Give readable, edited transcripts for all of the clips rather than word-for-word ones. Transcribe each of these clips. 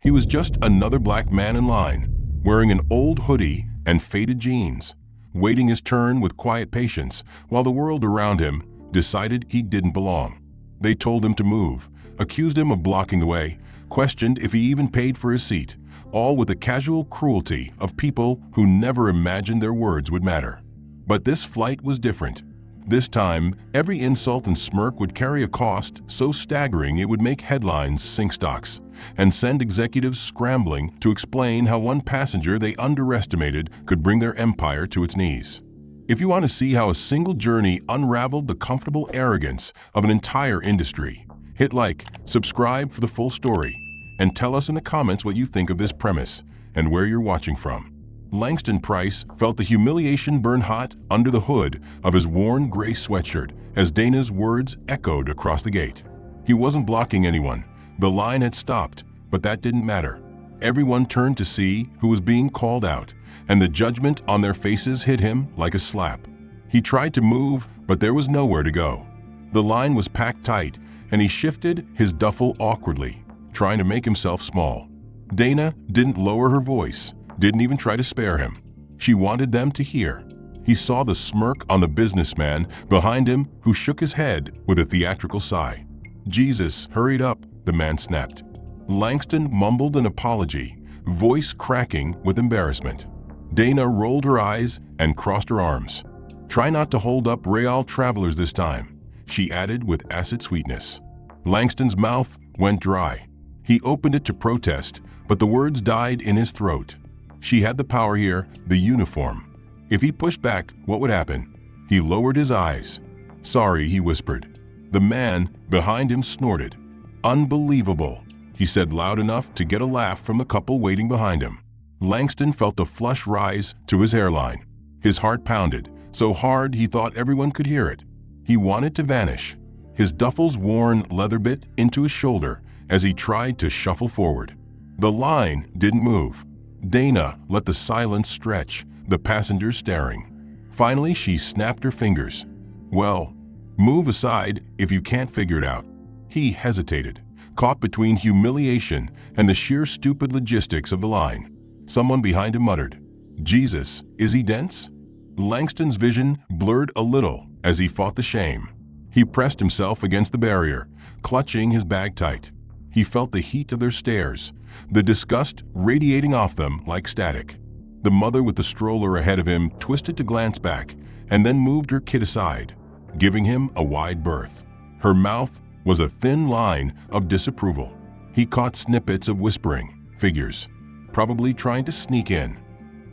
He was just another black man in line, wearing an old hoodie and faded jeans, waiting his turn with quiet patience while the world around him decided he didn't belong. They told him to move, accused him of blocking the way, questioned if he even paid for his seat, all with the casual cruelty of people who never imagined their words would matter. But this flight was different. This time, every insult and smirk would carry a cost so staggering it would make headlines sink stocks and send executives scrambling to explain how one passenger they underestimated could bring their empire to its knees. If you want to see how a single journey unraveled the comfortable arrogance of an entire industry, hit like, subscribe for the full story, and tell us in the comments what you think of this premise and where you're watching from. Langston Price felt the humiliation burn hot under the hood of his worn gray sweatshirt as Dana's words echoed across the gate. He wasn't blocking anyone. The line had stopped, but that didn't matter. Everyone turned to see who was being called out, and the judgment on their faces hit him like a slap. He tried to move, but there was nowhere to go. The line was packed tight, and he shifted his duffel awkwardly, trying to make himself small. Dana didn't lower her voice, didn't even try to spare him. She wanted them to hear. He saw the smirk on the businessman behind him who shook his head with a theatrical sigh. "Jesus, hurried up," the man snapped. Langston mumbled an apology, voice cracking with embarrassment. Dana rolled her eyes and crossed her arms. "Try not to hold up Real travelers this time," she added with acid sweetness. Langston's mouth went dry. He opened it to protest, but the words died in his throat. She had the power here, the uniform. If he pushed back, what would happen? He lowered his eyes. "Sorry," he whispered. The man behind him snorted. "Unbelievable," he said loud enough to get a laugh from the couple waiting behind him. Langston felt a flush rise to his hairline. His heart pounded, so hard he thought everyone could hear it. He wanted to vanish. His duffel's worn leather bit into his shoulder as he tried to shuffle forward. The line didn't move. Dana let the silence stretch, the passengers staring. Finally, she snapped her fingers. "Well, move aside if you can't figure it out." He hesitated, caught between humiliation and the sheer stupid logistics of the line. Someone behind him muttered, "Jesus, is he dense?" Langston's vision blurred a little as he fought the shame. He pressed himself against the barrier, clutching his bag tight. He felt the heat of their stares, the disgust radiating off them like static. The mother with the stroller ahead of him twisted to glance back and then moved her kid aside, giving him a wide berth. Her mouth was a thin line of disapproval. He caught snippets of whispering, figures, probably trying to sneak in.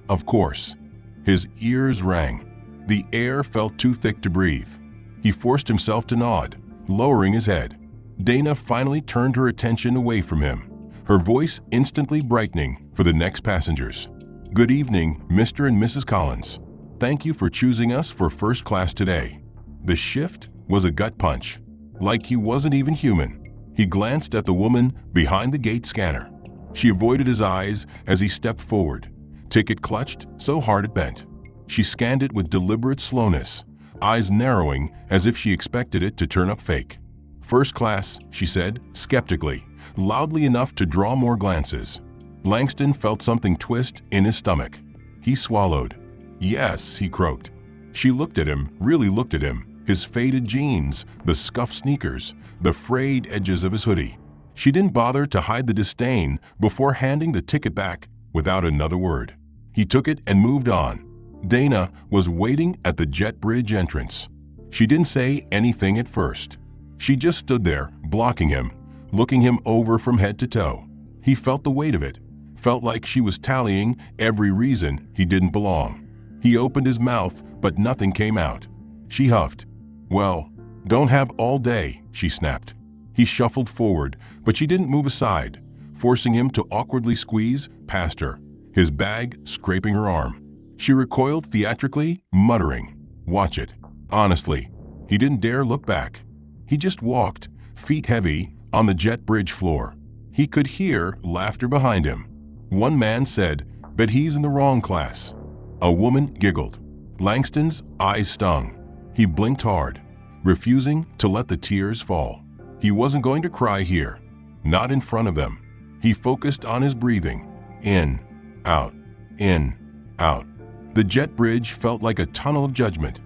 Of course. His ears rang. The air felt too thick to breathe. He forced himself to nod, lowering his head. Dana finally turned her attention away from him, her voice instantly brightening for the next passengers. "Good evening, Mr. and Mrs. Collins. Thank you for choosing us for first class today." The shift was a gut punch. Like he wasn't even human. He glanced at the woman behind the gate scanner. She avoided his eyes as he stepped forward, ticket clutched so hard it bent. She scanned it with deliberate slowness, eyes narrowing as if she expected it to turn up fake. "First class," she said, skeptically, loudly enough to draw more glances. Langston felt something twist in his stomach. He swallowed. "Yes," he croaked. She looked at him, really looked at him, his faded jeans, the scuffed sneakers, the frayed edges of his hoodie. She didn't bother to hide the disdain before handing the ticket back without another word. He took it and moved on. Dana was waiting at the jet bridge entrance. She didn't say anything at first. She just stood there, blocking him, looking him over from head to toe. He felt the weight of it, felt like she was tallying every reason he didn't belong. He opened his mouth, but nothing came out. She huffed. "Well, don't have all day," she snapped. He shuffled forward, but she didn't move aside, forcing him to awkwardly squeeze past her, his bag scraping her arm. She recoiled theatrically, muttering, "Watch it." Honestly, he didn't dare look back. He just walked, feet heavy, on the jet bridge floor. He could hear laughter behind him. One man said, "Bet he's in the wrong class." A woman giggled. Langston's eyes stung. He blinked hard, refusing to let the tears fall. He wasn't going to cry here, not in front of them. He focused on his breathing. In, out, in, out. The jet bridge felt like a tunnel of judgment,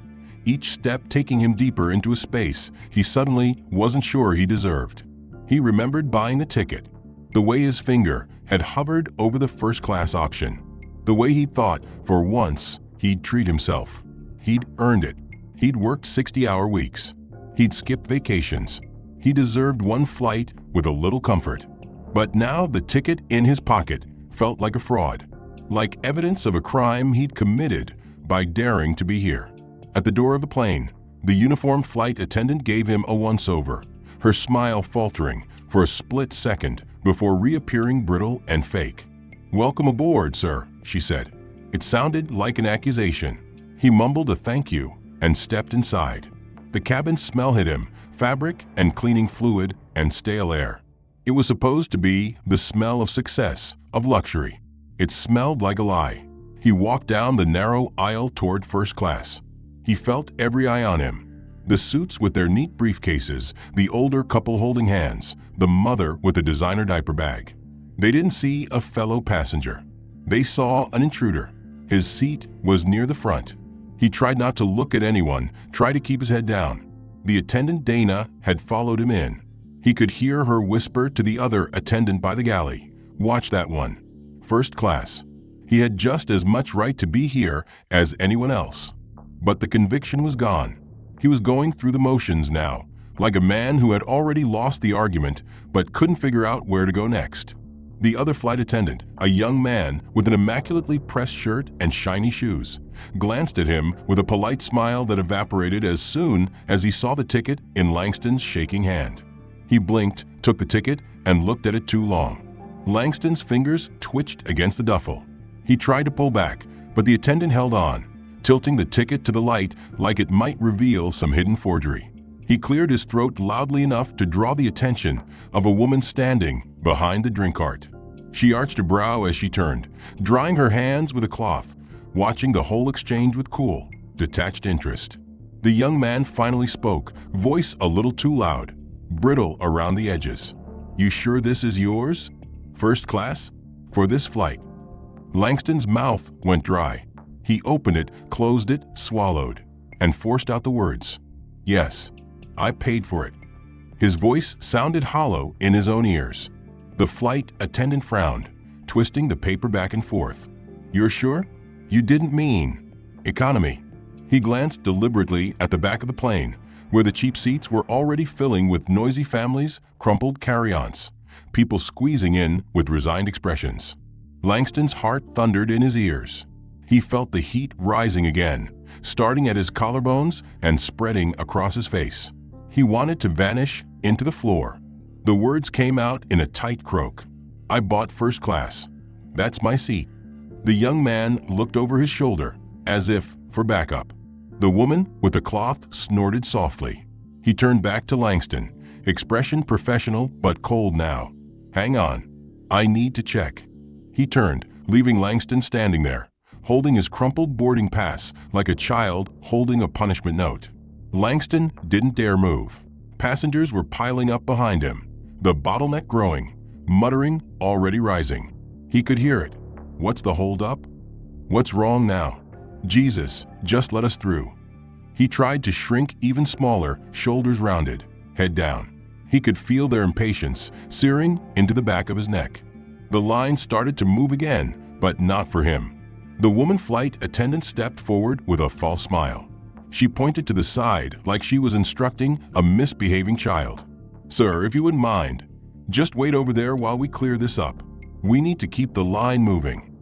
each step taking him deeper into a space he suddenly wasn't sure he deserved. He remembered buying the ticket, the way his finger had hovered over the first-class option, the way he thought for once he'd treat himself. He'd earned it. He'd worked 60-hour weeks. He'd skipped vacations. He deserved one flight with a little comfort. But now the ticket in his pocket felt like a fraud, like evidence of a crime he'd committed by daring to be here. At the door of the plane, the uniformed flight attendant gave him a once-over, her smile faltering for a split second before reappearing brittle and fake. "Welcome aboard, sir," she said. It sounded like an accusation. He mumbled a thank you and stepped inside. The cabin smell hit him, fabric and cleaning fluid and stale air. It was supposed to be the smell of success, of luxury. It smelled like a lie. He walked down the narrow aisle toward first class. He felt every eye on him. The suits with their neat briefcases, the older couple holding hands, the mother with a designer diaper bag. They didn't see a fellow passenger. They saw an intruder. His seat was near the front. He tried not to look at anyone, tried to keep his head down. The attendant Dana had followed him in. He could hear her whisper to the other attendant by the galley, "Watch that one. First class." He had just as much right to be here as anyone else. But the conviction was gone. He was going through the motions now, like a man who had already lost the argument but couldn't figure out where to go next. The other flight attendant, a young man with an immaculately pressed shirt and shiny shoes, glanced at him with a polite smile that evaporated as soon as he saw the ticket in Langston's shaking hand. He blinked, took the ticket, and looked at it too long. Langston's fingers twitched against the duffel. He tried to pull back, but the attendant held on, tilting the ticket to the light like it might reveal some hidden forgery. He cleared his throat loudly enough to draw the attention of a woman standing behind the drink cart. She arched a brow as she turned, drying her hands with a cloth, watching the whole exchange with cool, detached interest. The young man finally spoke, voice a little too loud, brittle around the edges. "You sure this is yours? First class? For this flight?" Langston's mouth went dry. He opened it, closed it, swallowed, and forced out the words, "Yes, I paid for it." His voice sounded hollow in his own ears. The flight attendant frowned, twisting the paper back and forth. "You're sure? You didn't mean economy." He glanced deliberately at the back of the plane, where the cheap seats were already filling with noisy families, crumpled carry-ons, people squeezing in with resigned expressions. Langston's heart thundered in his ears. He felt the heat rising again, starting at his collarbones and spreading across his face. He wanted to vanish into the floor. The words came out in a tight croak. "I bought first class. That's my seat." The young man looked over his shoulder, as if for backup. The woman with the cloth snorted softly. He turned back to Langston, expression professional but cold now. "Hang on. I need to check." He turned, leaving Langston standing there, holding his crumpled boarding pass like a child holding a punishment note. Langston didn't dare move. Passengers were piling up behind him, the bottleneck growing, muttering already rising. He could hear it. "What's the hold up? What's wrong now? Jesus, just let us through." He tried to shrink even smaller, shoulders rounded, head down. He could feel their impatience searing into the back of his neck. The line started to move again, but not for him. The woman flight attendant stepped forward with a false smile. She pointed to the side like she was instructing a misbehaving child. "Sir, if you wouldn't mind, just wait over there while we clear this up. We need to keep the line moving."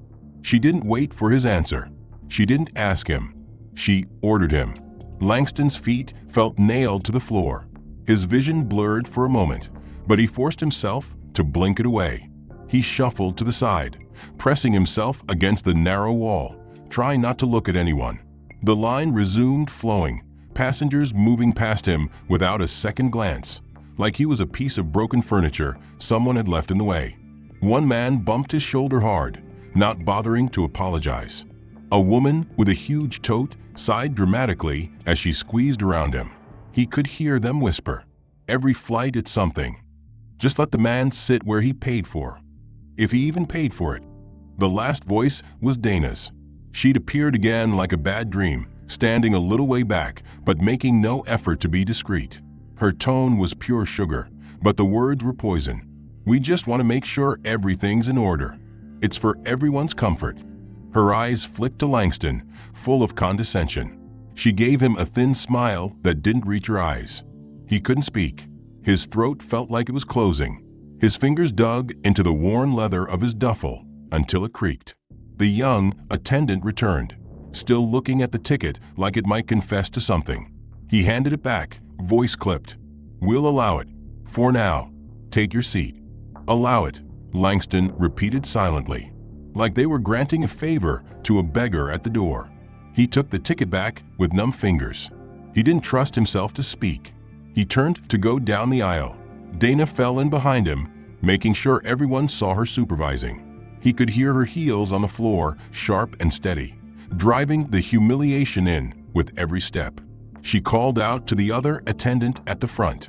She didn't wait for his answer. She didn't ask him. She ordered him. Langston's feet felt nailed to the floor. His vision blurred for a moment, but he forced himself to blink it away. He shuffled to the side, pressing himself against the narrow wall, trying not to look at anyone. The line resumed flowing, passengers moving past him without a second glance, like he was a piece of broken furniture someone had left in the way. One man bumped his shoulder hard, not bothering to apologize. A woman with a huge tote sighed dramatically as she squeezed around him. He could hear them whisper, "Every flight it's something. Just let the man sit where he paid for." if he even paid for it. The last voice was Dana's. She'd appeared again like a bad dream, standing a little way back, but making no effort to be discreet. Her tone was pure sugar, but the words were poison. "We just want to make sure everything's in order. It's for everyone's comfort." Her eyes flicked to Langston, full of condescension. She gave him a thin smile that didn't reach her eyes. He couldn't speak. His throat felt like it was closing. His fingers dug into the worn leather of his duffel until it creaked. The young attendant returned, still looking at the ticket like it might confess to something. He handed it back, voice clipped. "We'll allow it. For now. Take your seat." "Allow it," Langston repeated silently, like they were granting a favor to a beggar at the door. He took the ticket back with numb fingers. He didn't trust himself to speak. He turned to go down the aisle. Dana fell in behind him, making sure everyone saw her supervising. He could hear her heels on the floor, sharp and steady, driving the humiliation in with every step. She called out to the other attendant at the front.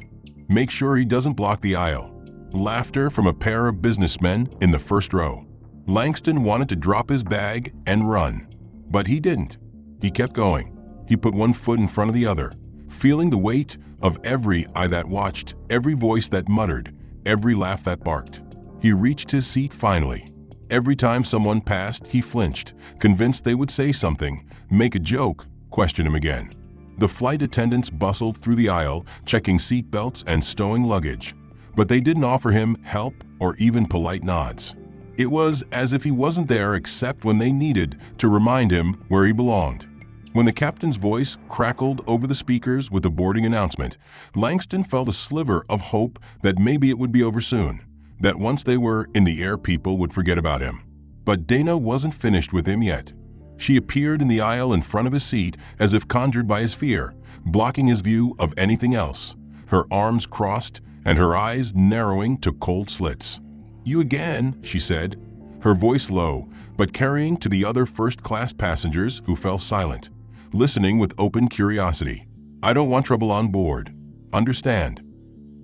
"Make sure he doesn't block the aisle." Laughter from a pair of businessmen in the first row. Langston wanted to drop his bag and run, but he didn't. He kept going. He put one foot in front of the other, feeling the weight of every eye that watched, every voice that muttered, every laugh that barked. He reached his seat finally. Every time someone passed, he flinched, convinced they would say something, make a joke, question him again. The flight attendants bustled through the aisle, checking seat belts and stowing luggage, but they didn't offer him help or even polite nods. It was as if he wasn't there except when they needed to remind him where he belonged. When the captain's voice crackled over the speakers with the boarding announcement, Langston felt a sliver of hope that maybe it would be over soon, that once they were in the air people would forget about him. But Dana wasn't finished with him yet. She appeared in the aisle in front of his seat as if conjured by his fear, blocking his view of anything else, her arms crossed and her eyes narrowing to cold slits. "You again," she said, her voice low, but carrying to the other first-class passengers who fell silent, listening with open curiosity. "I don't want trouble on board. Understand?"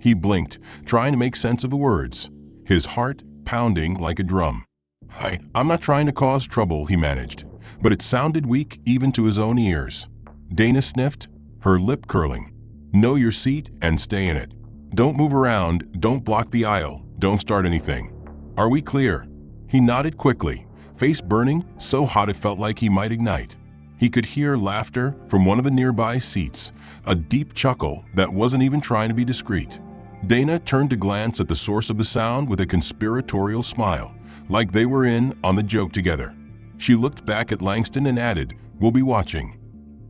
He blinked, trying to make sense of the words, his heart pounding like a drum. I'm not trying to cause trouble," he managed, but it sounded weak even to his own ears. Dana sniffed, her lip curling. "Know your seat and stay in it. Don't move around, don't block the aisle, don't start anything. Are we clear?" He nodded quickly, face burning so hot it felt like he might ignite. He could hear laughter from one of the nearby seats, a deep chuckle that wasn't even trying to be discreet. Dana turned to glance at the source of the sound with a conspiratorial smile, like they were in on the joke together. She looked back at Langston and added, "We'll be watching."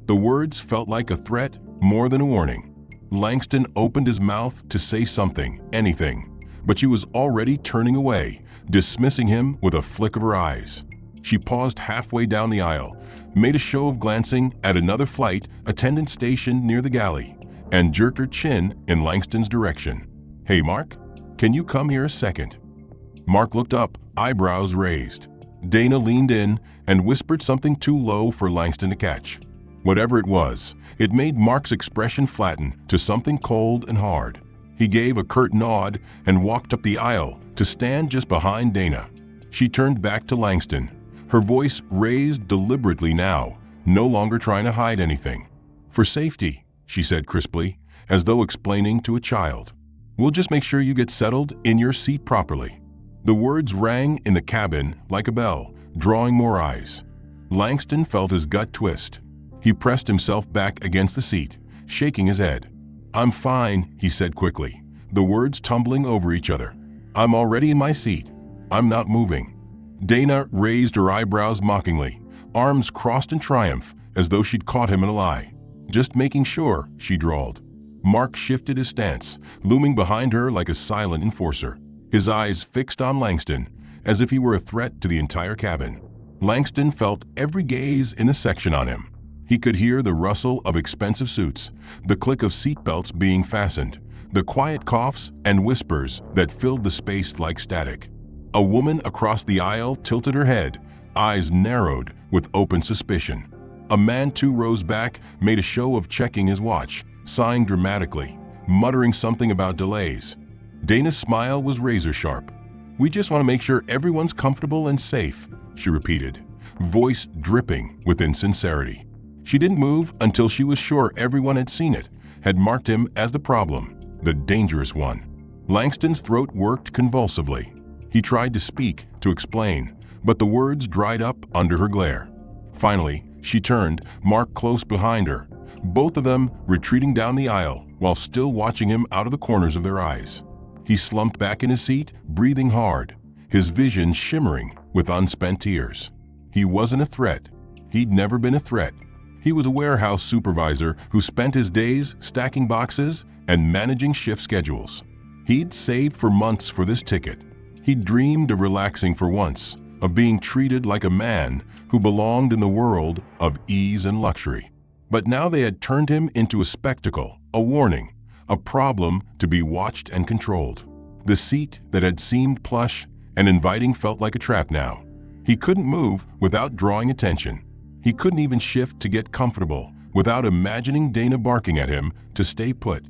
The words felt like a threat more than a warning. Langston opened his mouth to say something, anything, but she was already turning away, dismissing him with a flick of her eyes. She paused halfway down the aisle, made a show of glancing at another flight attendant stationed near the galley, and jerked her chin in Langston's direction. "Hey, Mark, can you come here a second?" Mark looked up, eyebrows raised. Dana leaned in and whispered something too low for Langston to catch. Whatever it was, it made Mark's expression flatten to something cold and hard. He gave a curt nod and walked up the aisle to stand just behind Dana. She turned back to Langston, her voice raised deliberately now, no longer trying to hide anything. "For safety," she said crisply, as though explaining to a child. "We'll just make sure you get settled in your seat properly." The words rang in the cabin like a bell, drawing more eyes. Langston felt his gut twist. He pressed himself back against the seat, shaking his head. "I'm fine," he said quickly, the words tumbling over each other. "I'm already in my seat. I'm not moving." Dana raised her eyebrows mockingly, arms crossed in triumph as though she'd caught him in a lie. "Just making sure," she drawled. Mark shifted his stance, looming behind her like a silent enforcer, his eyes fixed on Langston, as if he were a threat to the entire cabin. Langston felt every gaze in the section on him. He could hear the rustle of expensive suits, the click of seatbelts being fastened, the quiet coughs and whispers that filled the space like static. A woman across the aisle tilted her head, eyes narrowed with open suspicion. A man 2 rows back made a show of checking his watch, sighing dramatically, muttering something about delays. Dana's smile was razor sharp. "We just want to make sure everyone's comfortable and safe," she repeated, voice dripping with insincerity. She didn't move until she was sure everyone had seen it, had marked him as the problem, the dangerous one. Langston's throat worked convulsively. He tried to speak, to explain, but the words dried up under her glare. Finally, she turned, Mark close behind her, both of them retreating down the aisle while still watching him out of the corners of their eyes. He slumped back in his seat, breathing hard, his vision shimmering with unspent tears. He wasn't a threat. He'd never been a threat. He was a warehouse supervisor who spent his days stacking boxes and managing shift schedules. He'd saved for months for this ticket. He'd dreamed of relaxing for once, of being treated like a man who belonged in the world of ease and luxury. But now they had turned him into a spectacle, a warning, a problem to be watched and controlled. The seat that had seemed plush and inviting felt like a trap now. He couldn't move without drawing attention. He couldn't even shift to get comfortable without imagining Dana barking at him to stay put.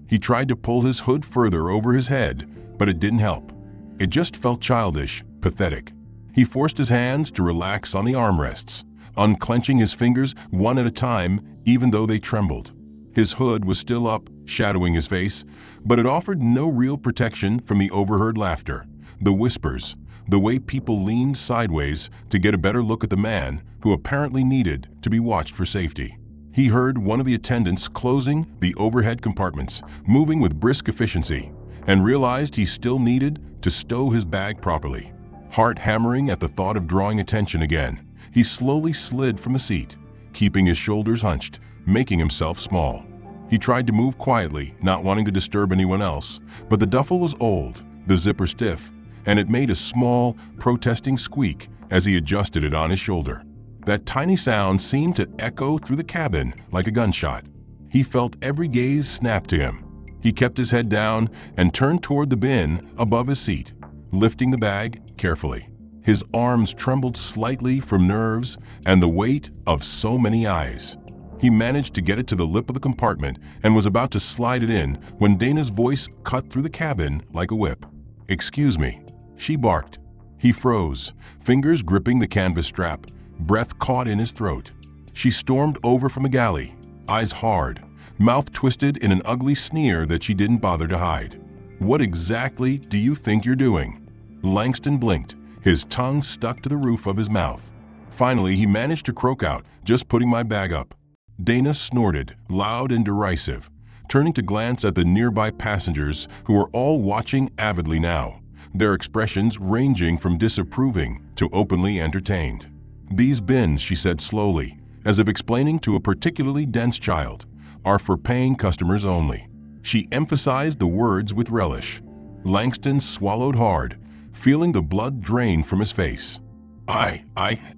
He tried to pull his hood further over his head, but it didn't help. It just felt childish, pathetic. He forced his hands to relax on the armrests, unclenching his fingers one at a time even though they trembled. His hood was still up, shadowing his face, but it offered no real protection from the overheard laughter, the whispers, the way people leaned sideways to get a better look at the man who apparently needed to be watched for safety. He heard one of the attendants closing the overhead compartments, moving with brisk efficiency, and realized he still needed to stow his bag properly. Heart hammering at the thought of drawing attention again, he slowly slid from the seat, keeping his shoulders hunched, making himself small. He tried to move quietly, not wanting to disturb anyone else, but the duffel was old, the zipper stiff, and it made a small, protesting squeak as he adjusted it on his shoulder. That tiny sound seemed to echo through the cabin like a gunshot. He felt every gaze snap to him. He kept his head down and turned toward the bin above his seat, lifting the bag carefully. His arms trembled slightly from nerves and the weight of so many eyes. He managed to get it to the lip of the compartment and was about to slide it in when Dana's voice cut through the cabin like a whip. "Excuse me," she barked. He froze, fingers gripping the canvas strap, breath caught in his throat. She stormed over from the galley, eyes hard, mouth twisted in an ugly sneer that she didn't bother to hide. "What exactly do you think you're doing?" Langston blinked, his tongue stuck to the roof of his mouth. Finally, he managed to croak out, "Just putting my bag up." Dana snorted, loud and derisive, turning to glance at the nearby passengers who were all watching avidly now, their expressions ranging from disapproving to openly entertained. "These bins," she said slowly, as if explaining to a particularly dense child, "are for paying customers only." She emphasized the words with relish. Langston swallowed hard, feeling the blood drain from his face. I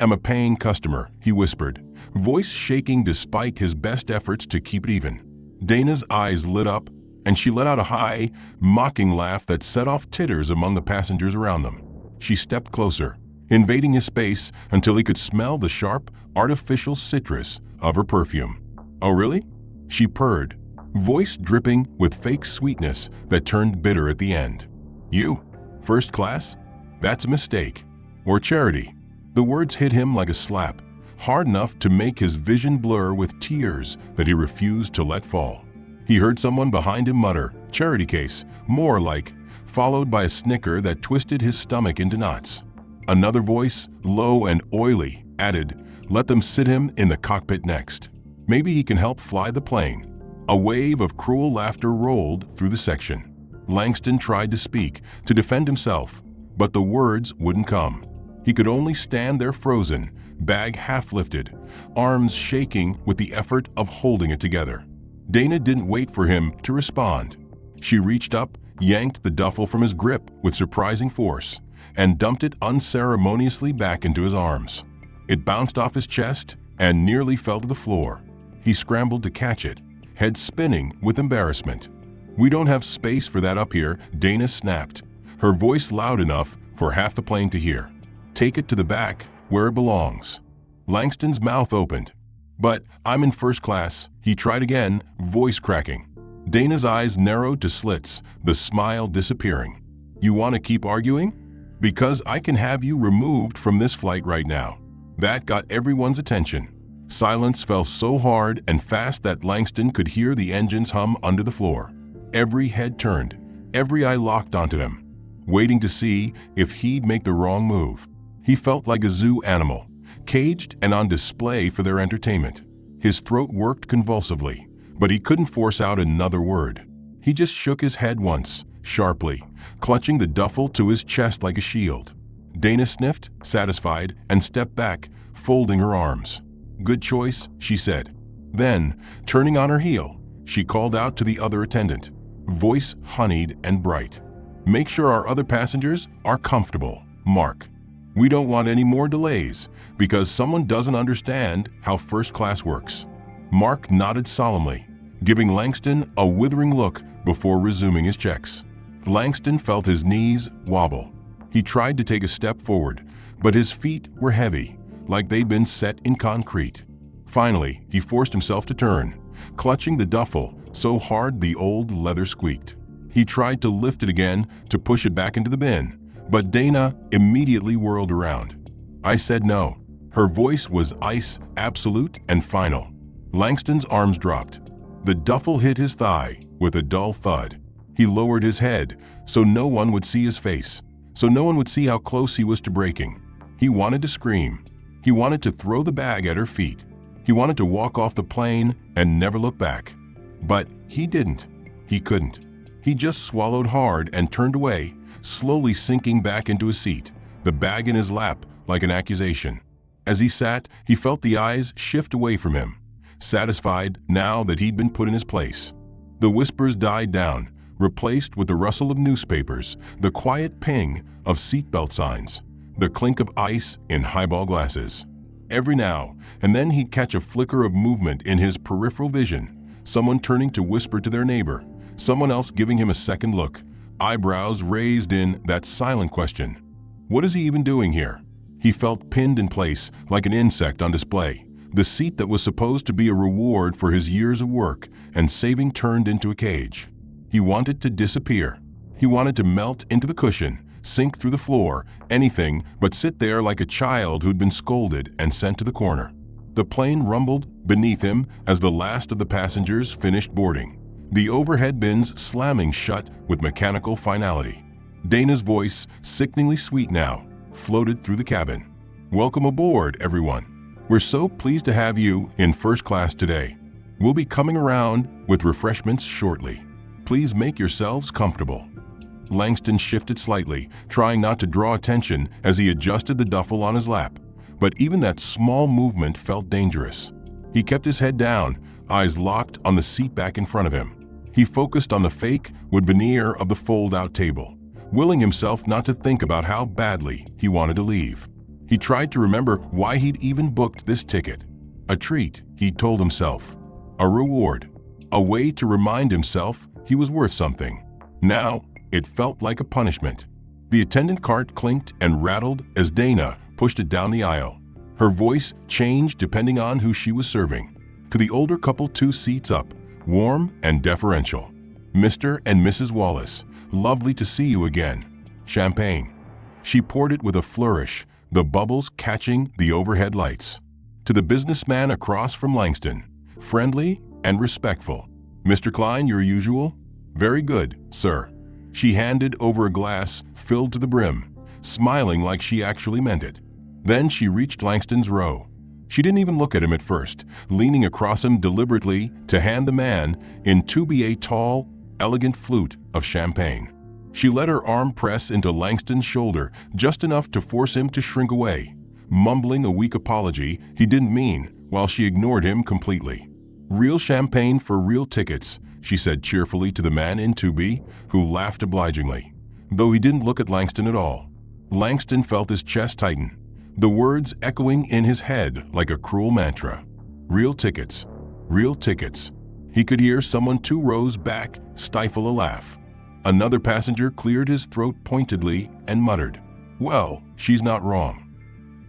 am a paying customer," he whispered, voice shaking despite his best efforts to keep it even. Dana's eyes lit up, and she let out a high, mocking laugh that set off titters among the passengers around them. She stepped closer, invading his space until he could smell the sharp, artificial citrus of her perfume. "Oh, really?" she purred, voice dripping with fake sweetness that turned bitter at the end. "You? First class? That's a mistake. Or charity." The words hit him like a slap, hard enough to make his vision blur with tears that he refused to let fall. He heard someone behind him mutter, "Charity case, more like," followed by a snicker that twisted his stomach into knots. Another voice, low and oily, added, "Let them sit him in the cockpit next. Maybe he can help fly the plane." A wave of cruel laughter rolled through the section. Langston tried to speak, to defend himself, but the words wouldn't come. He could only stand there frozen, bag half lifted, arms shaking with the effort of holding it together. Dana didn't wait for him to respond. She reached up, yanked the duffel from his grip with surprising force, and dumped it unceremoniously back into his arms. It bounced off his chest and nearly fell to the floor. He scrambled to catch it, head spinning with embarrassment. "We don't have space for that up here," Dana snapped, her voice loud enough for half the plane to hear. "Take it to the back, where it belongs." Langston's mouth opened. "But I'm in first class," he tried again, voice cracking. Dana's eyes narrowed to slits, the smile disappearing. "You want to keep arguing?" Because I can have you removed from this flight right now." That got everyone's attention. Silence fell so hard and fast that Langston could hear the engines hum under the floor. Every head turned, every eye locked onto him, waiting to see if he'd make the wrong move. He felt like a zoo animal, caged and on display for their entertainment. His throat worked convulsively, but he couldn't force out another word. He just shook his head once, sharply, clutching the duffel to his chest like a shield. Dana sniffed, satisfied, and stepped back, folding her arms. "Good choice," she said. Then, turning on her heel, she called out to the other attendant, voice honeyed and bright. "Make sure our other passengers are comfortable, Mark. We don't want any more delays because someone doesn't understand how first class works." Mark nodded solemnly, giving Langston a withering look before resuming his checks. Langston felt his knees wobble. He tried to take a step forward, but his feet were heavy, like they'd been set in concrete. Finally, he forced himself to turn, clutching the duffel so hard the old leather squeaked. He tried to lift it again to push it back into the bin, but Dana immediately whirled around. "I said no." Her voice was ice, absolute and final. Langston's arms dropped. The duffel hit his thigh with a dull thud. He lowered his head so no one would see his face, so no one would see how close he was to breaking. He wanted to scream. He wanted to throw the bag at her feet. He wanted to walk off the plane and never look back. But he didn't. He couldn't. He just swallowed hard and turned away, slowly sinking back into his seat, the bag in his lap like an accusation. As he sat, he felt the eyes shift away from him, satisfied now that he'd been put in his place. The whispers died down, replaced with the rustle of newspapers, the quiet ping of seatbelt signs, the clink of ice in highball glasses. Every now and then he'd catch a flicker of movement in his peripheral vision, someone turning to whisper to their neighbor, someone else giving him a second look, eyebrows raised in that silent question. What is he even doing here? He felt pinned in place like an insect on display. The seat that was supposed to be a reward for his years of work and saving turned into a cage. He wanted to disappear. He wanted to melt into the cushion, sink through the floor, anything but sit there like a child who'd been scolded and sent to the corner. The plane rumbled beneath him as the last of the passengers finished boarding, the overhead bins slamming shut with mechanical finality. Dana's voice, sickeningly sweet now, floated through the cabin. "Welcome aboard, everyone. We're so pleased to have you in first class today. We'll be coming around with refreshments shortly. Please make yourselves comfortable." Langston shifted slightly, trying not to draw attention as he adjusted the duffel on his lap. But even that small movement felt dangerous. He kept his head down, eyes locked on the seat back in front of him. He focused on the fake wood veneer of the fold-out table, willing himself not to think about how badly he wanted to leave. He tried to remember why he'd even booked this ticket. A treat, he told himself. A reward. A way to remind himself he was worth something. Now, it felt like a punishment. The attendant cart clinked and rattled as Dana pushed it down the aisle. Her voice changed depending on who she was serving. To the older couple 2 seats up, warm and deferential. "Mr. and Mrs. Wallace, lovely to see you again. Champagne." She poured it with a flourish, the bubbles catching the overhead lights. To the businessman across from Langston, friendly and respectful. "Mr. Klein, your usual?" "Very good, sir." She handed over a glass filled to the brim, smiling like she actually meant it. Then she reached Langston's row. She didn't even look at him at first, leaning across him deliberately to hand the man in a tall, elegant flute of champagne. She let her arm press into Langston's shoulder just enough to force him to shrink away, mumbling a weak apology he didn't mean while she ignored him completely. "Real champagne for real tickets," she said cheerfully to the man in 2B, who laughed obligingly, though he didn't look at Langston at all. Langston felt his chest tighten, the words echoing in his head like a cruel mantra. Real tickets. Real tickets. He could hear someone 2 rows back stifle a laugh. Another passenger cleared his throat pointedly and muttered, "Well, she's not wrong."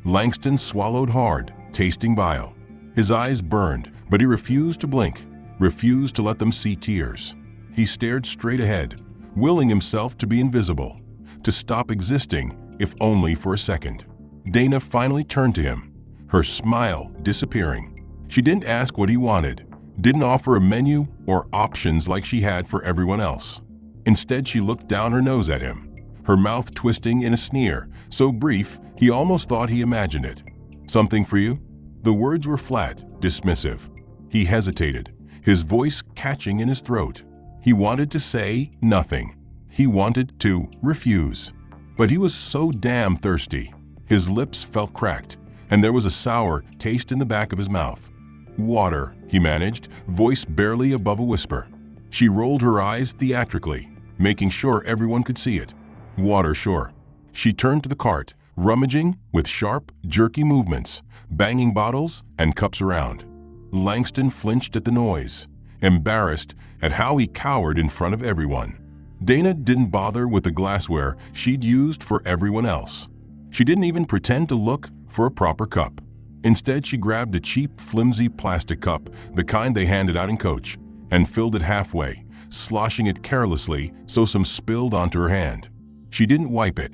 Langston swallowed hard, tasting bile. His eyes burned, but he refused to blink, refused to let them see tears. He stared straight ahead, willing himself to be invisible, to stop existing if only for a second. Dana finally turned to him, her smile disappearing. She didn't ask what he wanted, didn't offer a menu or options like she had for everyone else. Instead, she looked down her nose at him, her mouth twisting in a sneer, so brief he almost thought he imagined it. "Something for you?" The words were flat, dismissive. He hesitated, his voice catching in his throat. He wanted to say nothing. He wanted to refuse. But he was so damn thirsty. His lips felt cracked, and there was a sour taste in the back of his mouth. "Water," he managed, voice barely above a whisper. She rolled her eyes theatrically, making sure everyone could see it. "Water, sure." She turned to the cart, rummaging with sharp, jerky movements, banging bottles and cups around. Langston flinched at the noise, embarrassed at how he cowered in front of everyone. Dana didn't bother with the glassware she'd used for everyone else. She didn't even pretend to look for a proper cup. Instead, she grabbed a cheap, flimsy plastic cup, the kind they handed out in coach, and filled it halfway, sloshing it carelessly so some spilled onto her hand. She didn't wipe it,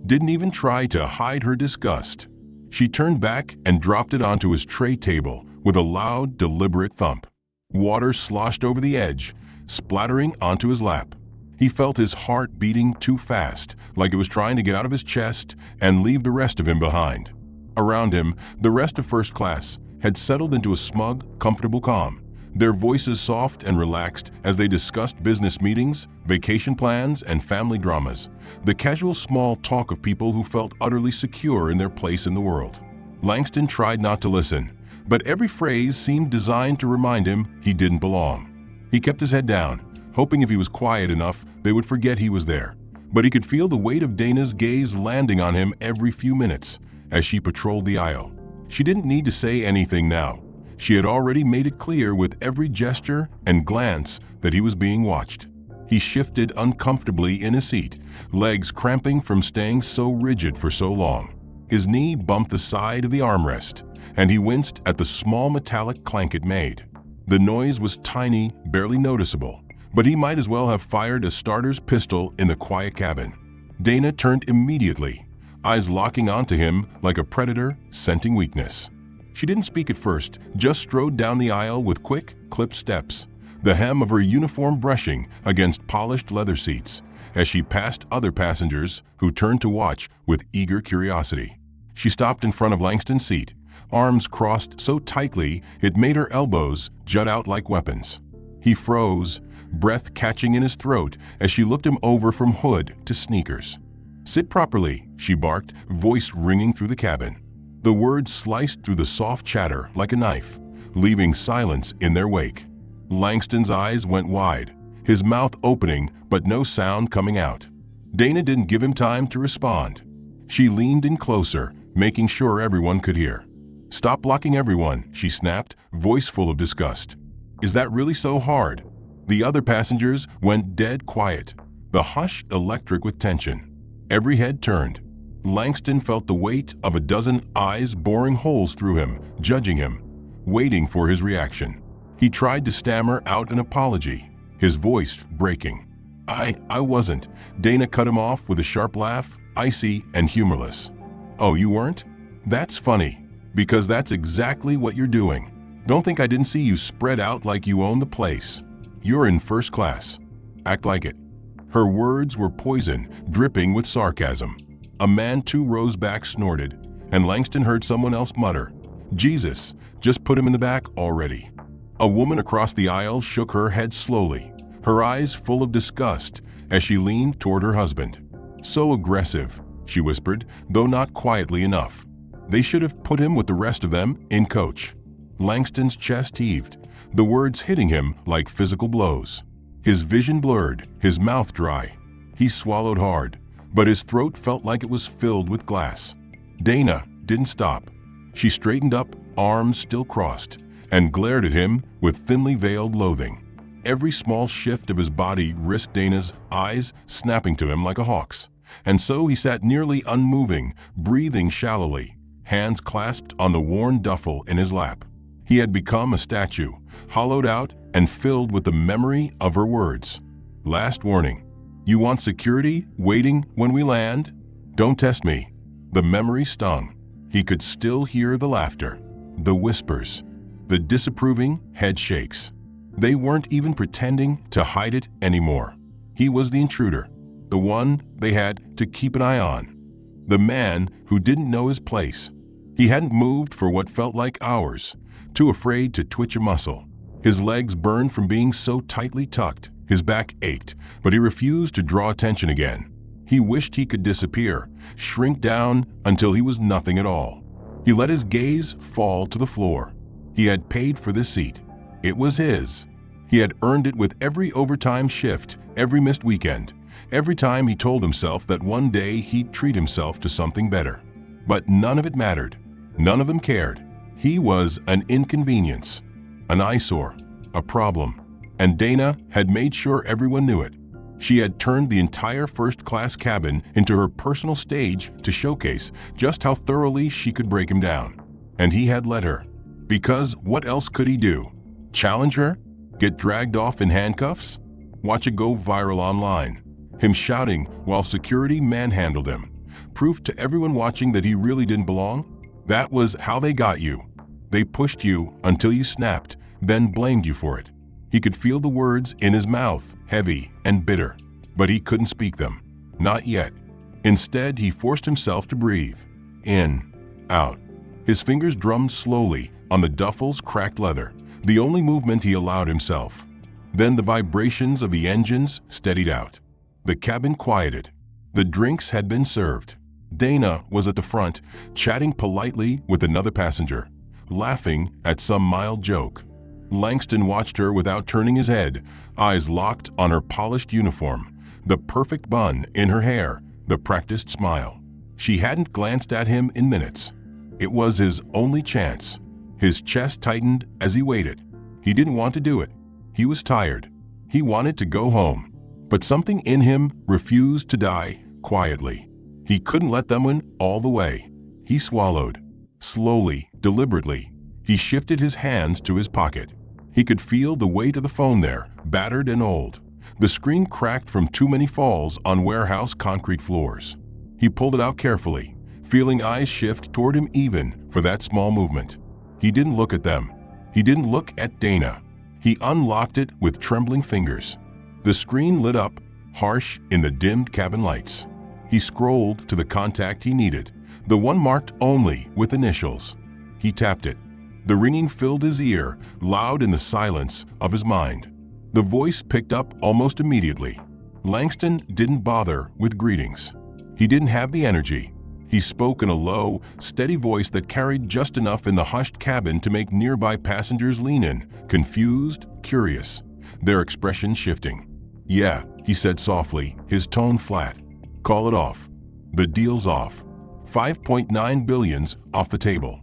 didn't even try to hide her disgust. She turned back and dropped it onto his tray table with a loud, deliberate thump. Water sloshed over the edge, splattering onto his lap. He felt his heart beating too fast, like it was trying to get out of his chest and leave the rest of him behind. Around him, the rest of first class had settled into a smug, comfortable calm, their voices soft and relaxed as they discussed business meetings, vacation plans, and family dramas, the casual small talk of people who felt utterly secure in their place in the world. Langston tried not to listen, but every phrase seemed designed to remind him he didn't belong. He kept his head down, hoping if he was quiet enough, they would forget he was there. But he could feel the weight of Dana's gaze landing on him every few minutes as she patrolled the aisle. She didn't need to say anything now. She had already made it clear with every gesture and glance that he was being watched. He shifted uncomfortably in his seat, legs cramping from staying so rigid for so long. His knee bumped the side of the armrest, and he winced at the small metallic clank it made. The noise was tiny, barely noticeable, but he might as well have fired a starter's pistol in the quiet cabin. Dana turned immediately, eyes locking onto him like a predator scenting weakness. She didn't speak at first, just strode down the aisle with quick, clipped steps, the hem of her uniform brushing against polished leather seats as she passed other passengers who turned to watch with eager curiosity. She stopped in front of Langston's seat, arms crossed so tightly it made her elbows jut out like weapons. He froze, breath catching in his throat as she looked him over from hood to sneakers. "Sit properly," she barked, voice ringing through the cabin. The words sliced through the soft chatter like a knife, leaving silence in their wake. Langston's eyes went wide, his mouth opening but no sound coming out. Dana didn't give him time to respond. She leaned in closer, making sure everyone could hear. "Stop blocking everyone," she snapped, voice full of disgust. "Is that really so hard?" The other passengers went dead quiet, the hush electric with tension. Every head turned. Langston felt the weight of a dozen eyes boring holes through him, judging him, waiting for his reaction. He tried to stammer out an apology, his voice breaking. I wasn't." Dana cut him off with a sharp laugh, icy and humorless. "Oh, you weren't? That's funny, because that's exactly what you're doing. Don't think I didn't see you spread out like you own the place. You're in first class. Act like it." Her words were poison, dripping with sarcasm. A man 2 rows back snorted, and Langston heard someone else mutter, "Jesus, just put him in the back already." A woman across the aisle shook her head slowly, her eyes full of disgust as she leaned toward her husband. "So aggressive," she whispered, though not quietly enough. "They should have put him with the rest of them in coach." Langston's chest heaved, the words hitting him like physical blows. His vision blurred, his mouth dry. He swallowed hard, but his throat felt like it was filled with glass. Dana didn't stop. She straightened up, arms still crossed, and glared at him with thinly veiled loathing. Every small shift of his body risked Dana's eyes snapping to him like a hawk's, and so he sat nearly unmoving, breathing shallowly, hands clasped on the worn duffel in his lap. He had become a statue, hollowed out and filled with the memory of her words. "Last warning. You want security waiting when we land? Don't test me. The memory stung. He could still hear the laughter, the whispers, the disapproving head shakes. They weren't even pretending to hide it anymore. He was the intruder, the one they had to keep an eye on. The man who didn't know his place. He hadn't moved for what felt like hours, too afraid to twitch a muscle. His legs burned from being so tightly tucked. His back ached, but he refused to draw attention again. He wished he could disappear, shrink down until he was nothing at all. He let his gaze fall to the floor. He had paid for this seat. It was his. He had earned it with every overtime shift, every missed weekend, every time he told himself that one day he'd treat himself to something better. But none of it mattered. None of them cared. He was an inconvenience, an eyesore, a problem, and Dana had made sure everyone knew it. She had turned the entire first-class cabin into her personal stage to showcase just how thoroughly she could break him down. And he had let her. Because what else could he do? Challenge her? Get dragged off in handcuffs? Watch it go viral online. Him shouting while security manhandled him. Proof to everyone watching that he really didn't belong? That was how they got you. They pushed you until you snapped, then blamed you for it. He could feel the words in his mouth, heavy and bitter, but he couldn't speak them. Not yet. Instead, he forced himself to breathe. In, out. His fingers drummed slowly on the duffel's cracked leather, the only movement he allowed himself. Then the vibrations of the engines steadied out. The cabin quieted. The drinks had been served. Dana was at the front, chatting politely with another passenger, laughing at some mild joke. Langston watched her without turning his head, eyes locked on her polished uniform, the perfect bun in her hair, the practiced smile. She hadn't glanced at him in minutes. It was his only chance. His chest tightened as he waited. He didn't want to do it. He was tired. He wanted to go home. But something in him refused to die quietly. He couldn't let them win all the way. He swallowed. Slowly, deliberately, he shifted his hands to his pocket. He could feel the weight of the phone there, battered and old. The screen cracked from too many falls on warehouse concrete floors. He pulled it out carefully, feeling eyes shift toward him even for that small movement. He didn't look at them. He didn't look at Dana. He unlocked it with trembling fingers. The screen lit up, harsh in the dimmed cabin lights. He scrolled to the contact he needed, the one marked only with initials. He tapped it. The ringing filled his ear, loud in the silence of his mind. The voice picked up almost immediately. Langston didn't bother with greetings. He didn't have the energy. He spoke in a low, steady voice that carried just enough in the hushed cabin to make nearby passengers lean in, confused, curious, their expressions shifting. "Yeah," he said softly, his tone flat. "Call it off. The deal's off. 5.9 billion's off the table."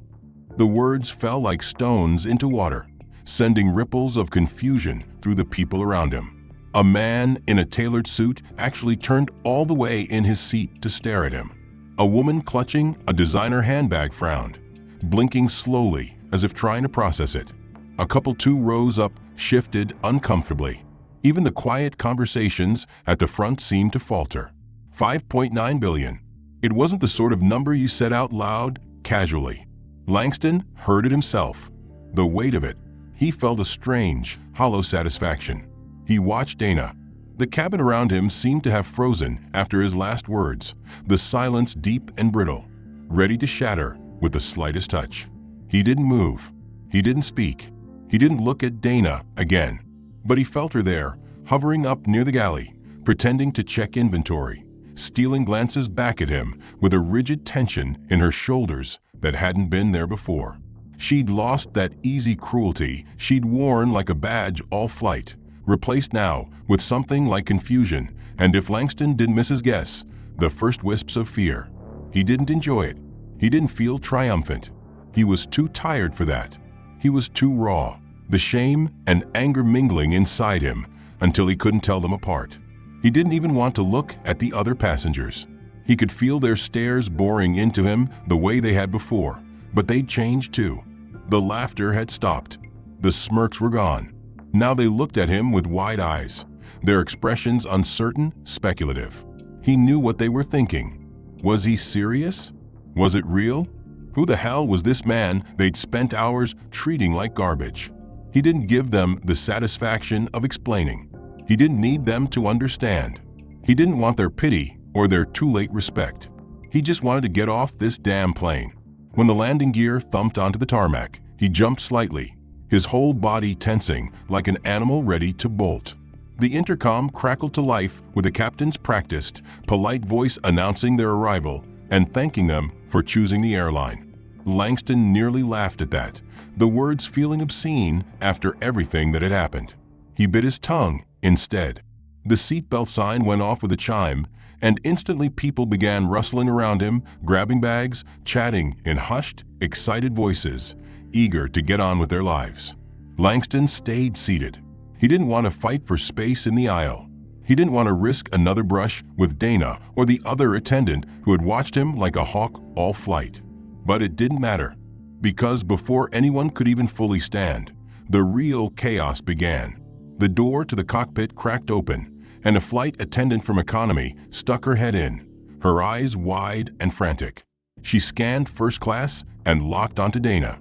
The words fell like stones into water, sending ripples of confusion through the people around him. A man in a tailored suit actually turned all the way in his seat to stare at him. A woman clutching a designer handbag frowned, blinking slowly as if trying to process it. A couple 2 rows up shifted uncomfortably. Even the quiet conversations at the front seemed to falter. 5.9 billion. It wasn't the sort of number you said out loud, casually. Langston heard it himself. The weight of it. He felt a strange, hollow satisfaction. He watched Dana. The cabin around him seemed to have frozen after his last words, the silence deep and brittle, ready to shatter with the slightest touch. He didn't move. He didn't speak. He didn't look at Dana again. But he felt her there, hovering up near the galley, pretending to check inventory, stealing glances back at him with a rigid tension in her shoulders that hadn't been there before. She'd lost that easy cruelty she'd worn like a badge all flight, replaced now with something like confusion, and if Langston didn't miss his guess, the first wisps of fear. He didn't enjoy it. He didn't feel triumphant. He was too tired for that. He was too raw, the shame and anger mingling inside him until he couldn't tell them apart. He didn't even want to look at the other passengers. He could feel their stares boring into him the way they had before, but they'd changed too. The laughter had stopped. The smirks were gone. Now they looked at him with wide eyes, their expressions uncertain, speculative. He knew what they were thinking. Was he serious? Was it real? Who the hell was this man they'd spent hours treating like garbage? He didn't give them the satisfaction of explaining. He didn't need them to understand. He didn't want their pity or their too-late respect. He just wanted to get off this damn plane. When the landing gear thumped onto the tarmac, he jumped slightly, his whole body tensing like an animal ready to bolt. The intercom crackled to life with the captain's practiced, polite voice announcing their arrival and thanking them for choosing the airline. Langston nearly laughed at that, the words feeling obscene after everything that had happened. He bit his tongue instead. The seatbelt sign went off with a chime, and instantly people began rustling around him, grabbing bags, chatting in hushed, excited voices, eager to get on with their lives. Langston stayed seated. He didn't want to fight for space in the aisle. He didn't want to risk another brush with Dana or the other attendant who had watched him like a hawk all flight. But it didn't matter, because before anyone could even fully stand, the real chaos began. The door to the cockpit cracked open, and a flight attendant from economy stuck her head in, her eyes wide and frantic. She scanned first class and locked onto Dana.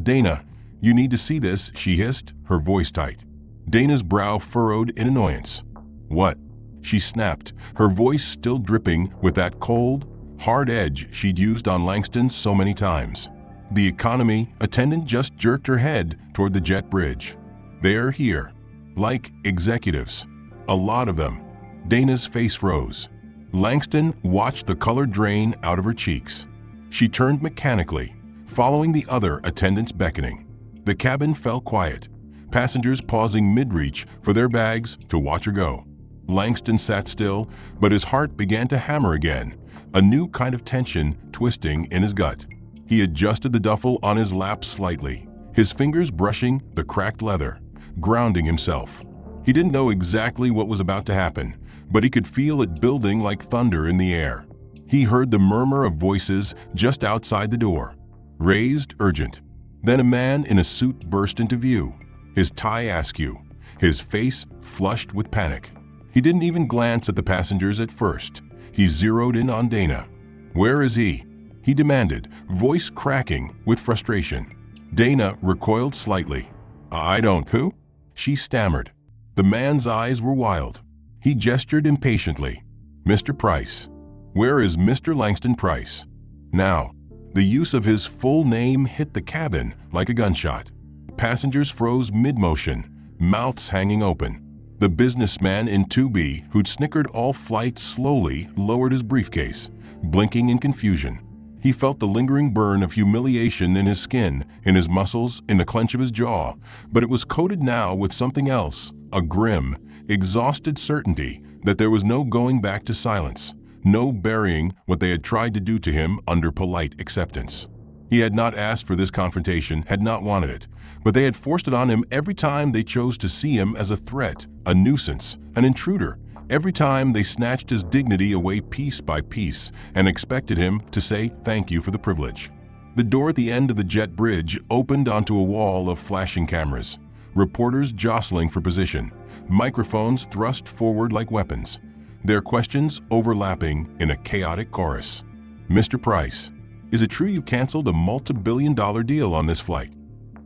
Dana, you need to see this," she hissed, her voice tight. Dana's brow furrowed in annoyance. "What?" she snapped, her voice still dripping with that cold, hard edge she'd used on Langston so many times. The economy attendant just jerked her head toward the jet bridge. "They're here. Like executives. A lot of them." Dana's face rose. Langston watched the color drain out of her cheeks. She turned mechanically, following the other attendants beckoning. The cabin fell quiet, passengers pausing mid-reach for their bags to watch her go. Langston sat still, but his heart began to hammer again, a new kind of tension twisting in his gut. He adjusted the duffel on his lap slightly, his fingers brushing the cracked leather, grounding himself. He didn't know exactly what was about to happen, but he could feel it building like thunder in the air. He heard the murmur of voices just outside the door, raised, urgent. Then a man in a suit burst into view, his tie askew, his face flushed with panic. He didn't even glance at the passengers at first. He zeroed in on Dana. "Where is he?" he demanded, voice cracking with frustration. Dana recoiled slightly. "I don't who?" she stammered. The man's eyes were wild. He gestured impatiently. "Mr. Price. Where is Mr. Langston Price?" Now, the use of his full name hit the cabin like a gunshot. Passengers froze mid-motion, mouths hanging open. The businessman in 2B, who'd snickered all flight, slowly lowered his briefcase, blinking in confusion. He felt the lingering burn of humiliation in his skin, in his muscles, in the clench of his jaw, but it was coated now with something else, a grim, exhausted certainty that there was no going back to silence, no burying what they had tried to do to him under polite acceptance. He had not asked for this confrontation, had not wanted it, but they had forced it on him every time they chose to see him as a threat, a nuisance, an intruder. Every time they snatched his dignity away piece by piece and expected him to say thank you for the privilege. The door at the end of the jet bridge opened onto a wall of flashing cameras, reporters jostling for position, microphones thrust forward like weapons, their questions overlapping in a chaotic chorus. "Mr. Price, is it true you canceled a multi-billion-dollar deal on this flight?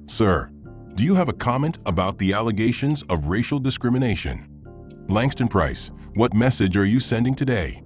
Sir, do you have a comment about the allegations of racial discrimination? Langston Price, what message are you sending today?"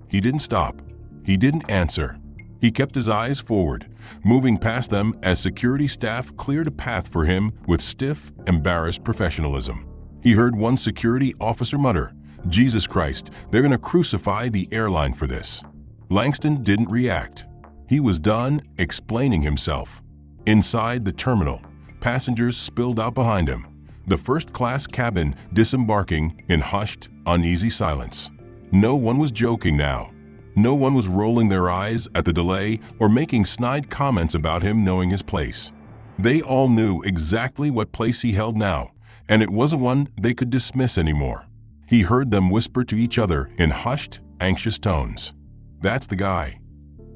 He didn't stop. He didn't answer. He kept his eyes forward, moving past them as security staff cleared a path for him with stiff, embarrassed professionalism. He heard one security officer mutter, "Jesus Christ, they're going to crucify the airline for this." Langston didn't react. He was done explaining himself. Inside the terminal, passengers spilled out behind him, the first-class cabin disembarking in hushed, uneasy silence. No one was joking now. No one was rolling their eyes at the delay or making snide comments about him knowing his place. They all knew exactly what place he held now, and it wasn't one they could dismiss anymore. He heard them whisper to each other in hushed, anxious tones. "That's the guy.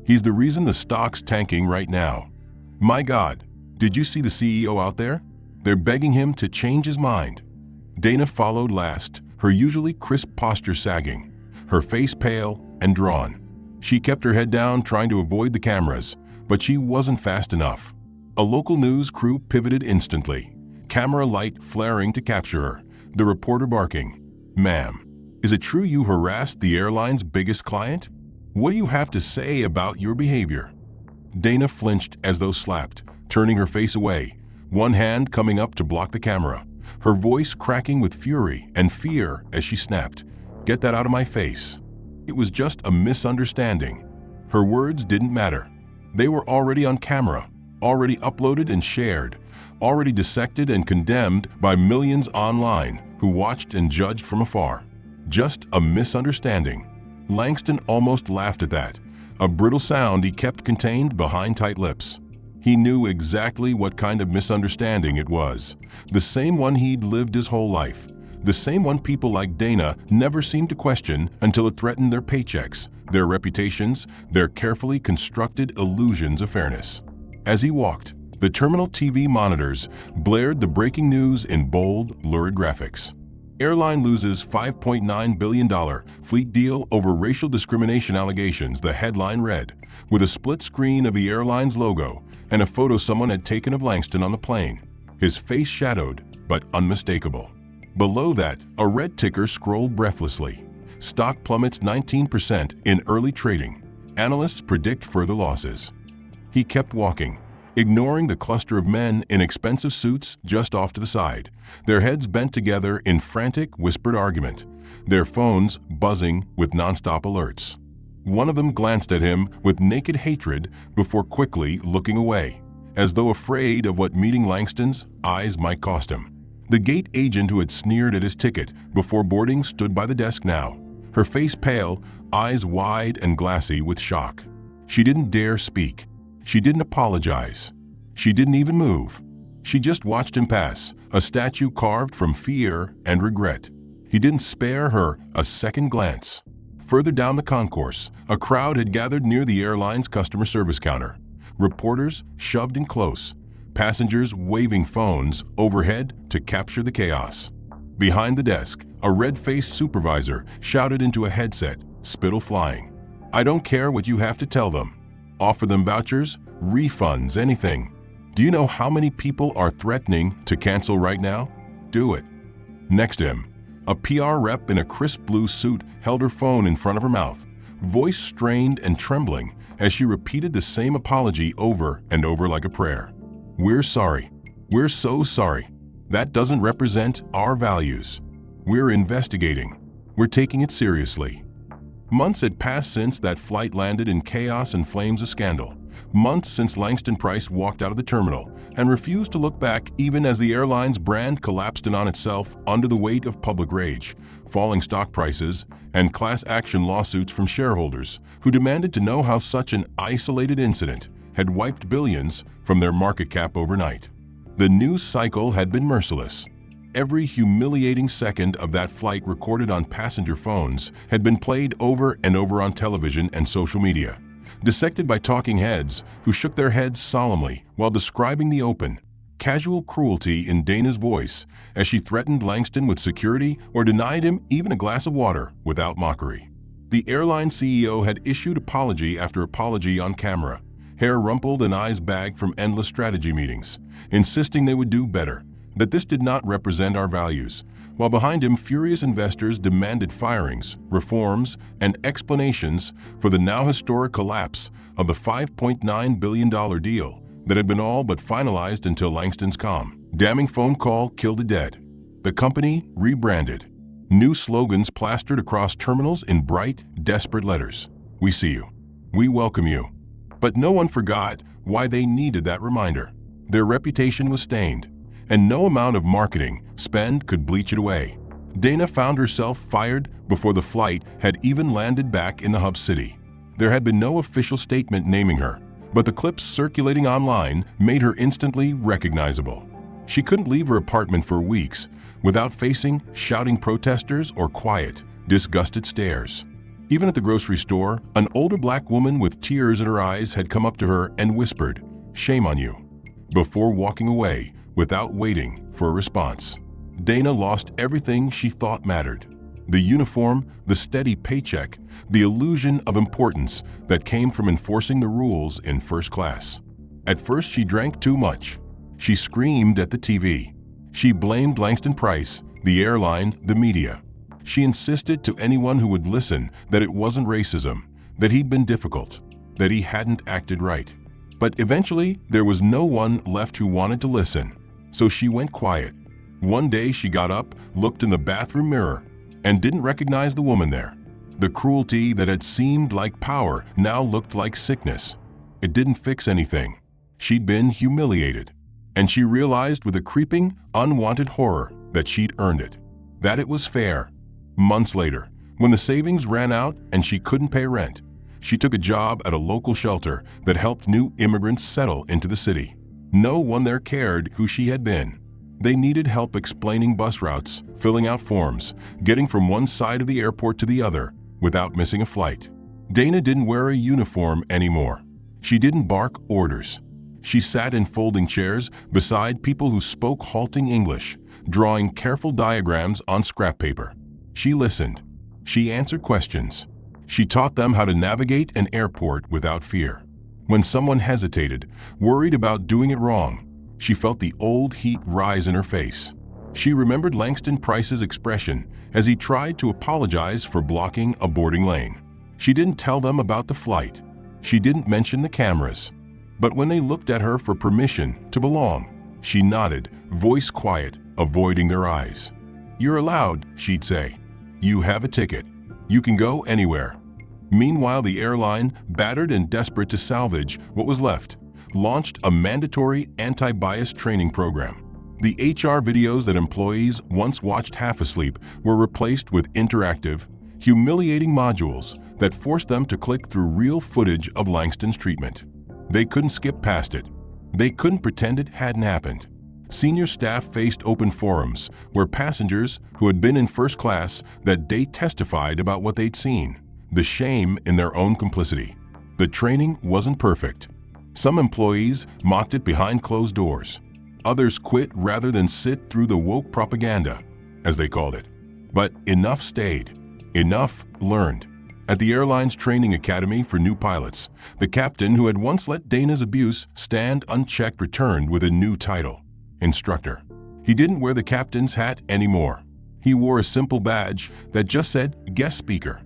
He's the reason the stock's tanking right now. My God, did you see the CEO out there? They're begging him to change his mind." Dana followed last, her usually crisp posture sagging, her face pale and drawn. She kept her head down, trying to avoid the cameras, but she wasn't fast enough. A local news crew pivoted instantly, camera light flaring to capture her, the reporter barking, "Ma'am, is it true you harassed the airline's biggest client? What do you have to say about your behavior?" Dana flinched as though slapped, turning her face away, one hand coming up to block the camera, her voice cracking with fury and fear as she snapped, "Get that out of my face." It was just a misunderstanding. Her words didn't matter. They were already on camera, already uploaded and shared, already dissected and condemned by millions online who watched and judged from afar. Just a misunderstanding. Langston almost laughed at that, a brittle sound he kept contained behind tight lips. He knew exactly what kind of misunderstanding it was, the same one he'd lived his whole life, the same one people like Dana never seemed to question until it threatened their paychecks, their reputations, their carefully constructed illusions of fairness. As he walked, the terminal TV monitors blared the breaking news in bold, lurid graphics. Airline loses $5.9 billion fleet deal over racial discrimination allegations, the headline read, with a split screen of the airline's logo and a photo someone had taken of Langston on the plane, his face shadowed but unmistakable. Below that, a red ticker scrolled breathlessly. Stock plummets 19% in early trading. Analysts predict further losses. He kept walking, ignoring the cluster of men in expensive suits just off to the side, their heads bent together in frantic, whispered argument, their phones buzzing with nonstop alerts. One of them glanced at him with naked hatred before quickly looking away, as though afraid of what meeting Langston's eyes might cost him. The gate agent who had sneered at his ticket before boarding stood by the desk now, her face pale, eyes wide and glassy with shock. She didn't dare speak. She didn't apologize. She didn't even move. She just watched him pass, a statue carved from fear and regret. He didn't spare her a second glance. Further down the concourse, a crowd had gathered near the airline's customer service counter. Reporters shoved in close, passengers waving phones overhead to capture the chaos. Behind the desk, a red-faced supervisor shouted into a headset, spittle flying, "I don't care what you have to tell them. Offer them vouchers, refunds, anything. Do you know how many people are threatening to cancel right now? Do it." Next to him, a PR rep in a crisp blue suit held her phone in front of her mouth, voice strained and trembling as she repeated the same apology over and over like a prayer. "We're sorry. We're so sorry. That doesn't represent our values. We're investigating. We're taking it seriously." Months had passed since that flight landed in chaos and flames of scandal. Months since Langston Price walked out of the terminal and refused to look back even as the airline's brand collapsed in on itself under the weight of public rage, falling stock prices, and class action lawsuits from shareholders who demanded to know how such an isolated incident had wiped billions from their market cap overnight. The news cycle had been merciless. Every humiliating second of that flight recorded on passenger phones had been played over and over on television and social media, dissected by talking heads who shook their heads solemnly while describing the open, casual cruelty in Dana's voice as she threatened Langston with security or denied him even a glass of water without mockery. The airline CEO had issued apology after apology on camera, hair rumpled and eyes bagged from endless strategy meetings, insisting they would do better, that this did not represent our values, while behind him furious investors demanded firings, reforms, and explanations for the now historic collapse of the $5.9 billion deal that had been all but finalized until Langston's calm, damning phone call killed it dead. The company rebranded. New slogans plastered across terminals in bright, desperate letters. "We see you. We welcome you." But no one forgot why they needed that reminder. Their reputation was stained, and no amount of marketing spend could bleach it away. Dana found herself fired before the flight had even landed back in the hub city. There had been no official statement naming her, but the clips circulating online made her instantly recognizable. She couldn't leave her apartment for weeks without facing shouting protesters or quiet, disgusted stares. Even at the grocery store, an older black woman with tears in her eyes had come up to her and whispered, "Shame on you," before walking away without waiting for a response. Dana lost everything she thought mattered. The uniform, the steady paycheck, the illusion of importance that came from enforcing the rules in first class. At first, she drank too much. She screamed at the TV. She blamed Langston Price, the airline, the media. She insisted to anyone who would listen that it wasn't racism, that he'd been difficult, that he hadn't acted right. But eventually, there was no one left who wanted to listen, so she went quiet. One day she got up, looked in the bathroom mirror, and didn't recognize the woman there. The cruelty that had seemed like power now looked like sickness. It didn't fix anything. She'd been humiliated, and she realized with a creeping, unwanted horror that she'd earned it, that it was fair. Months later, when the savings ran out and she couldn't pay rent, she took a job at a local shelter that helped new immigrants settle into the city. No one there cared who she had been. They needed help explaining bus routes, filling out forms, getting from one side of the airport to the other without missing a flight. Dana didn't wear a uniform anymore. She didn't bark orders. She sat in folding chairs beside people who spoke halting English, drawing careful diagrams on scrap paper. She listened. She answered questions. She taught them how to navigate an airport without fear. When someone hesitated, worried about doing it wrong, she felt the old heat rise in her face. She remembered Langston Price's expression as he tried to apologize for blocking a boarding lane. She didn't tell them about the flight. She didn't mention the cameras. But when they looked at her for permission to belong, she nodded, voice quiet, avoiding their eyes. "You're allowed," she'd say. "You have a ticket. You can go anywhere." Meanwhile, the airline, battered and desperate to salvage what was left, launched a mandatory anti-bias training program. The HR videos that employees once watched half asleep were replaced with interactive, humiliating modules that forced them to click through real footage of Langston's treatment. They couldn't skip past it. They couldn't pretend it hadn't happened. Senior staff faced open forums where passengers who had been in first class that day testified about what they'd seen, the shame in their own complicity. The training wasn't perfect. Some employees mocked it behind closed doors. Others quit rather than sit through the woke propaganda, as they called it. But enough stayed. Enough learned. At the airline's training academy for new pilots, the captain who had once let Dana's abuse stand unchecked returned with a new title: instructor. He didn't wear the captain's hat anymore. He wore a simple badge that just said guest speaker.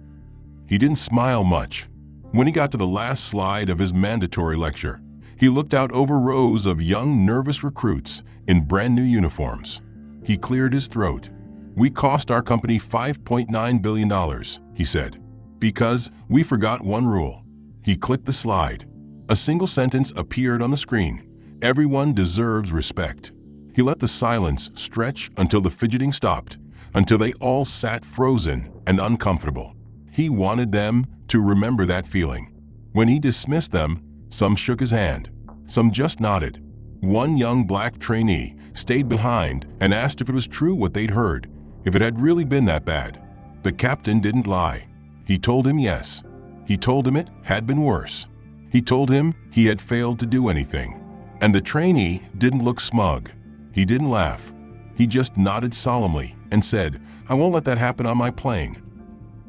He didn't smile much. When he got to the last slide of his mandatory lecture, he looked out over rows of young, nervous recruits in brand new uniforms. He cleared his throat. "We cost our company $5.9 billion, he said, "because we forgot one rule." He clicked the slide. A single sentence appeared on the screen: "Everyone deserves respect." He let the silence stretch until the fidgeting stopped, until they all sat frozen and uncomfortable. He wanted them to remember that feeling. When he dismissed them, some shook his hand. Some just nodded. One young black trainee stayed behind and asked if it was true what they'd heard, if it had really been that bad. The captain didn't lie. He told him yes. He told him it had been worse. He told him he had failed to do anything. And the trainee didn't look smug. He didn't laugh. He just nodded solemnly and said, "I won't let that happen on my plane."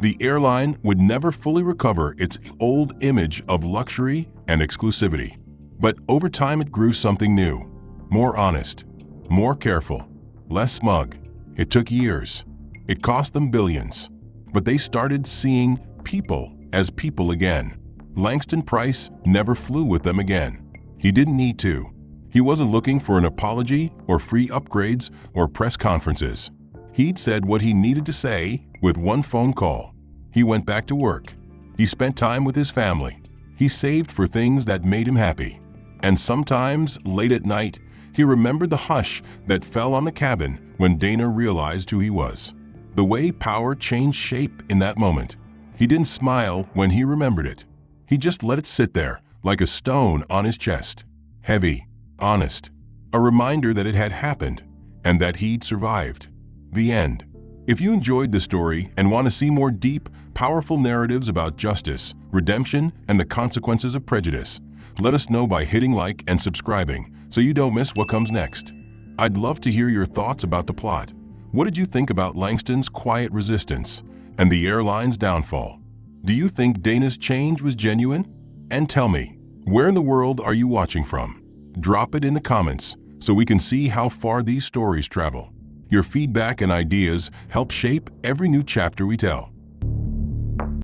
The airline would never fully recover its old image of luxury and exclusivity. But over time it grew something new. More honest. More careful. Less smug. It took years. It cost them billions. But they started seeing people as people again. Langston Price never flew with them again. He didn't need to. He wasn't looking for an apology or free upgrades or press conferences. He'd said what he needed to say with one phone call. He went back to work. He spent time with his family. He saved for things that made him happy. And sometimes, late at night, he remembered the hush that fell on the cabin when Dana realized who he was. The way power changed shape in that moment. He didn't smile when he remembered it. He just let it sit there, like a stone on his chest. Heavy, honest. A reminder that it had happened, and that he'd survived. The end. If you enjoyed the story and want to see more deep, powerful narratives about justice, redemption, and the consequences of prejudice, let us know by hitting like and subscribing so you don't miss what comes next. I'd love to hear your thoughts about the plot. What did you think about Langston's quiet resistance and the airline's downfall? Do you think Dana's change was genuine? And tell me, where in the world are you watching from? Drop it in the comments so we can see how far these stories travel. Your feedback and ideas help shape every new chapter we tell.